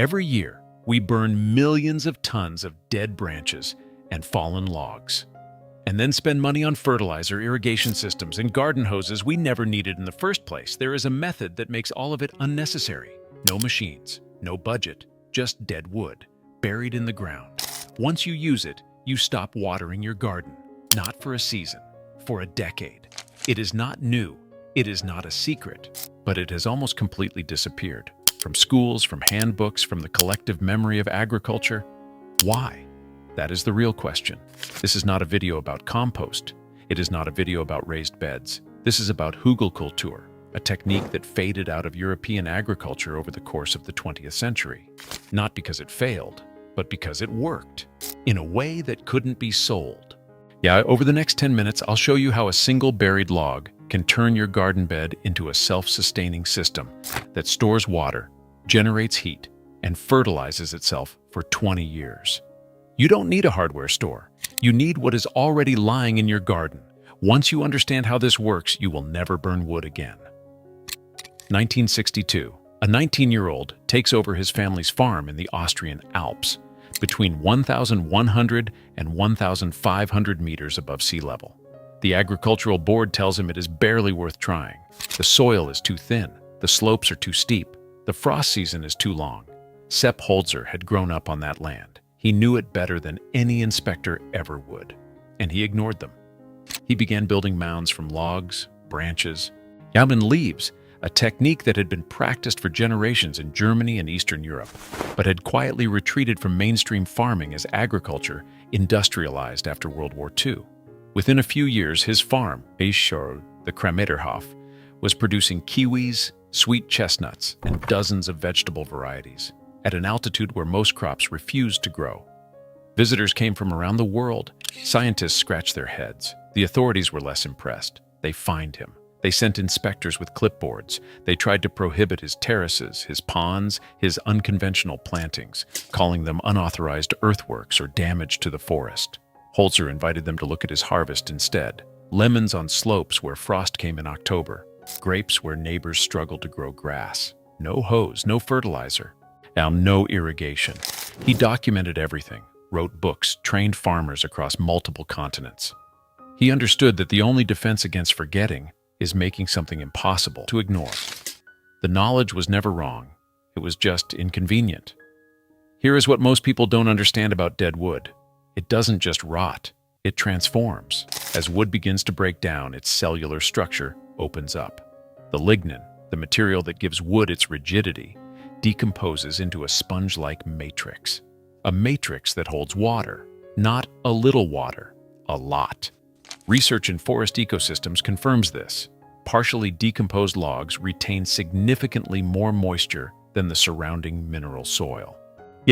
Every year, we burn millions of tons of dead branches and fallen logs, and then spend money on fertilizer, irrigation systems, and garden hoses we never needed in the first place. There is a method that makes all of it unnecessary. No machines, no budget, just dead wood, buried in the ground. Once you use it, you stop watering your garden. Not for a season, for a decade. It is not new, it is not a secret, but it has almost completely disappeared. From schools, from handbooks, from the collective memory of agriculture. Why? That is the real question. This is not a video about compost. It is not a video about raised beds. This is about Electroculture, a technique that faded out of European agriculture over the course of the 20th century. Not because it failed, but because it worked, in a way that couldn't be sold. Over the next 10 minutes, I'll show you how a single buried log can turn your garden bed into a self-sustaining system that stores water, generates heat, and fertilizes itself for 20 years. You don't need a hardware store. You need what is already lying in your garden. Once you understand how this works, you will never burn wood again. 1962. A 19-year-old takes over his family's farm in the Austrian Alps, between 1,100 and 1,500 meters above sea level. The agricultural board tells him it is barely worth trying. The soil is too thin, the slopes are too steep, the frost season is too long. Sepp Holzer had grown up on that land. He knew it better than any inspector ever would, and he ignored them. He began building mounds from logs, branches, and leaves, a technique that had been practiced for generations in Germany and Eastern Europe, but had quietly retreated from mainstream farming as agriculture industrialized after World War II. Within a few years, his farm, the Krameterhof, was producing kiwis, sweet chestnuts, and dozens of vegetable varieties, at an altitude where most crops refused to grow. Visitors came from around the world. Scientists scratched their heads. The authorities were less impressed. They fined him. They sent inspectors with clipboards. They tried to prohibit his terraces, his ponds, his unconventional plantings, calling them unauthorized earthworks or damage to the forest. Holzer invited them to look at his harvest instead. Lemons on slopes where frost came in October. Grapes where neighbors struggled to grow grass. No hose, no fertilizer, and no irrigation. He documented everything, wrote books, trained farmers across multiple continents. He understood that the only defense against forgetting is making something impossible to ignore. The knowledge was never wrong. It was just inconvenient. Here is what most people don't understand about dead wood. It doesn't just rot, it transforms. As wood begins to break down, its cellular structure opens up. The lignin, the material that gives wood its rigidity, decomposes into a sponge-like matrix. A matrix that holds water, not a little water, a lot. Research in forest ecosystems confirms this. Partially decomposed logs retain significantly more moisture than the surrounding mineral soil.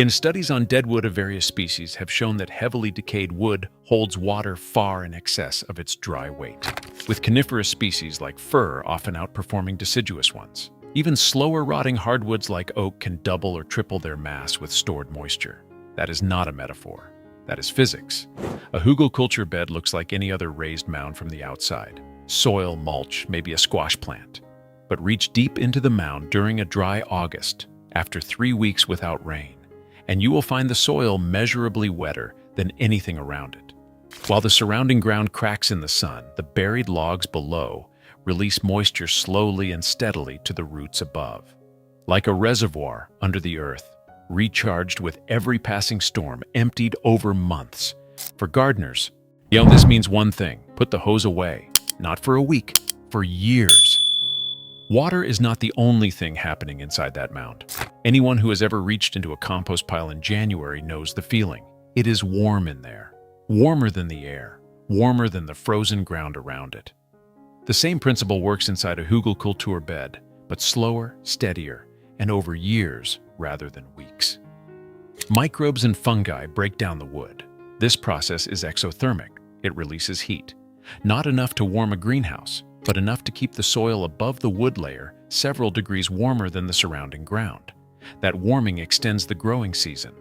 Studies on dead wood of various species have shown that heavily decayed wood holds water far in excess of its dry weight, with coniferous species like fir often outperforming deciduous ones. Even slower rotting hardwoods like oak can double or triple their mass with stored moisture. That is not a metaphor. That is physics. A Electroculture bed looks like any other raised mound from the outside. Soil, mulch, maybe a squash plant. But reach deep into the mound during a dry August, after 3 weeks without rain, and you will find the soil measurably wetter than anything around it. While the surrounding ground cracks in the sun, the buried logs below release moisture slowly and steadily to the roots above. Like a reservoir under the earth, recharged with every passing storm, emptied over months. For gardeners, this means one thing: put the hose away. Not for a week, for years. Water is not the only thing happening inside that mound. Anyone who has ever reached into a compost pile in January knows the feeling. It is warm in there. Warmer than the air. Warmer than the frozen ground around it. The same principle works inside a Electroculture bed, but slower, steadier, and over years rather than weeks. Microbes and fungi break down the wood. This process is exothermic. It releases heat. Not enough to warm a greenhouse, but enough to keep the soil above the wood layer several degrees warmer than the surrounding ground. That warming extends the growing season.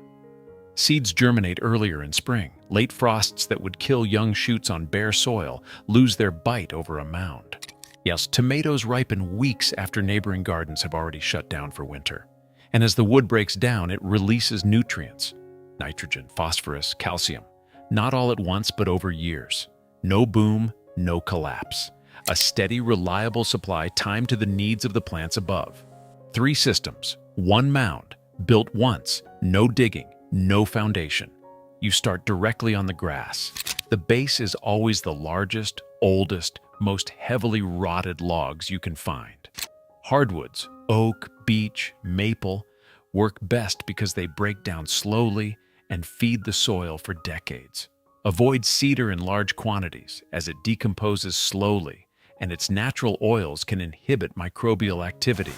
Seeds germinate earlier in spring. Late frosts that would kill young shoots on bare soil lose their bite over a mound. Tomatoes ripen weeks after neighboring gardens have already shut down for winter. And as the wood breaks down, it releases nutrients, nitrogen, phosphorus, calcium, not all at once, but over years. No boom, no collapse. A steady, reliable supply timed to the needs of the plants above. 3 systems, 1 mound, built once, no digging, no foundation. You start directly on the grass. The base is always the largest, oldest, most heavily rotted logs you can find. Hardwoods, oak, beech, maple, work best because they break down slowly and feed the soil for decades. Avoid cedar in large quantities as it decomposes slowly and its natural oils can inhibit microbial activity.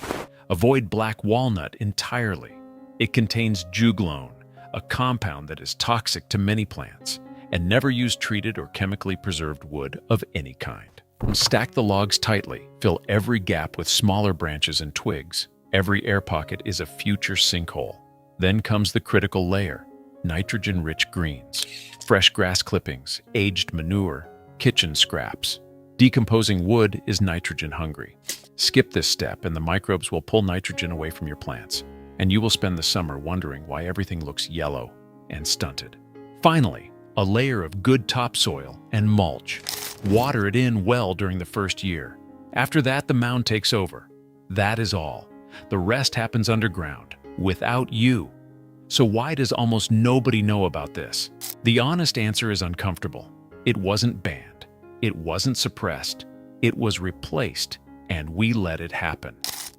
Avoid black walnut entirely. It contains juglone, a compound that is toxic to many plants, and never use treated or chemically preserved wood of any kind. Stack the logs tightly, fill every gap with smaller branches and twigs. Every air pocket is a future sinkhole. Then comes the critical layer, nitrogen-rich greens, fresh grass clippings, aged manure, kitchen scraps. Decomposing wood is nitrogen-hungry. Skip this step and the microbes will pull nitrogen away from your plants, and you will spend the summer wondering why everything looks yellow and stunted. Finally, a layer of good topsoil and mulch. Water it in well during the first year. After that, the mound takes over. That is all. The rest happens underground, without you. So why does almost nobody know about this? The honest answer is uncomfortable. It wasn't banned. It wasn't suppressed. It was replaced, and we let it happen.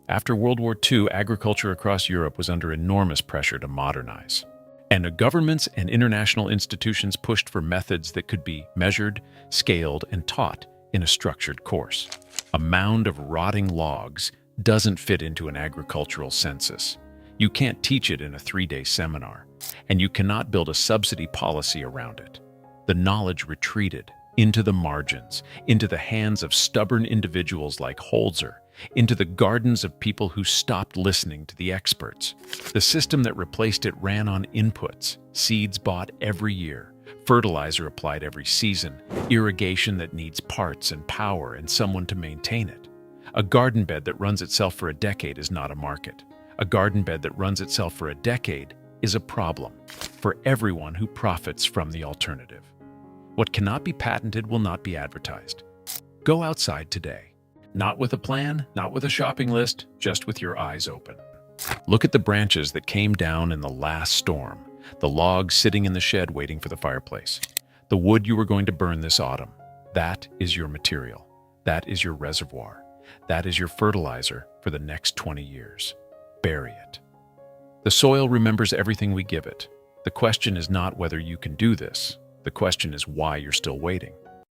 After World War II, agriculture across Europe was under enormous pressure to modernize. And the governments and international institutions pushed for methods that could be measured, scaled, and taught in a structured course. A mound of rotting logs doesn't fit into an agricultural census. You can't teach it in a 3-day seminar, and you cannot build a subsidy policy around it. The knowledge retreated into the margins, into the hands of stubborn individuals like Holzer, into the gardens of people who stopped listening to the experts. The system that replaced it ran on inputs, seeds bought every year, fertilizer applied every season, irrigation that needs parts and power and someone to maintain it. A garden bed that runs itself for a decade is not a market. A garden bed that runs itself for a decade is a problem for everyone who profits from the alternative. What cannot be patented will not be advertised. Go outside today. Not with a plan, not with a shopping list, just with your eyes open. Look at the branches that came down in the last storm, the logs sitting in the shed waiting for the fireplace, the wood you were going to burn this autumn. That is your material. That is your reservoir. That is your fertilizer for the next 20 years. Bury it. The soil remembers everything we give it. The question is not whether you can do this. The question is why you're still waiting.